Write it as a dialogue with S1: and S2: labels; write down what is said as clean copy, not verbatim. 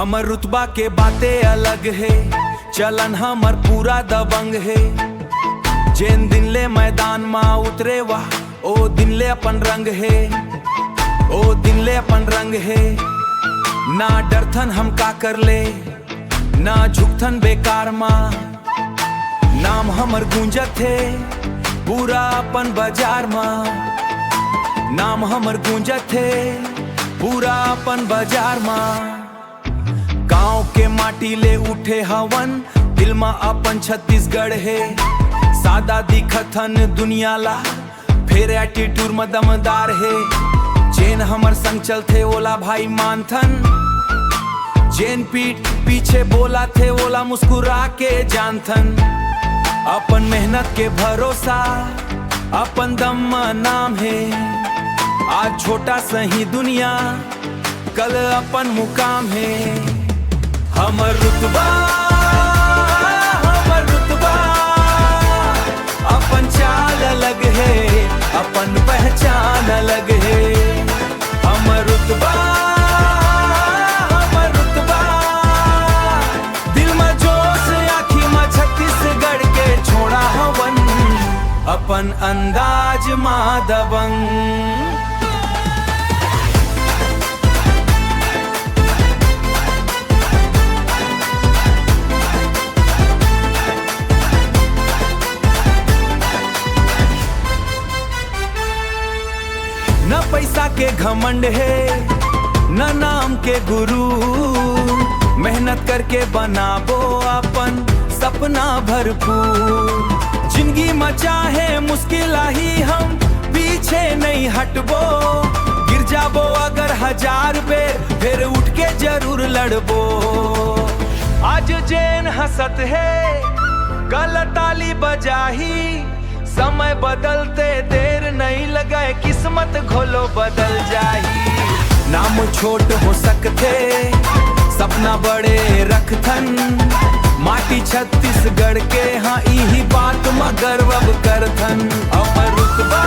S1: हमर रुतबा के बातें अलग है, चलन हमर पूरा दबंग है। जेन दिन ले मैदान मा उतरे वाह, ओ दिन ले अपन रंग है, ओ दिन ले अपन रंग है। ना डरथन हम का कर ले, ना झुकथन बेकार मा। नाम हमर गूंजत है पूरा अपन बाजार मा, नाम हमर गूंजत है पूरा अपन बाजार मा। गांव के माटी ले उठे हवन, दिल मा अपन छत्तीसगढ़ है। सादा दिखथन दुनिया ला, फिर एटीट्यूड में दमदार है। जेन हमर संग चलते ओला भाई मानथन, जेन पीठ पीछे बोला थे ओला मुस्कुरा के जानथन। अपन मेहनत के भरोसा अपन दम नाम है। आज छोटा सही दुनिया, कल अपन मुकाम है। हमर रुतबा अपन चाल अलग है, अपन पहचान अलग है। हमर रुतबा दिल में जोश, आँखी में छत्तीसगढ़ के छोड़ा हवन, अपन अंदाज मा दबंग। न पैसा के घमंड है, न नाम के गुरु। मेहनत करके बनाबो अपन सपना भरपूर। जिंदगी में चाहे मुश्किल ही हम पीछे नहीं हटबो। गिर जाबो अगर 1000 बेर, फिर उठ के जरूर लड़बो। आज जेन हंसत है कल ताली बजाही। समय बदलते देर नहीं लगाए, किस्मत घोलो बदल जाही। नाम छोट हो सकते, सपना बड़े रखथन। माटी छत्तीसगढ़ के हाँ यही बात में गर्व करथन। हमर रुतबा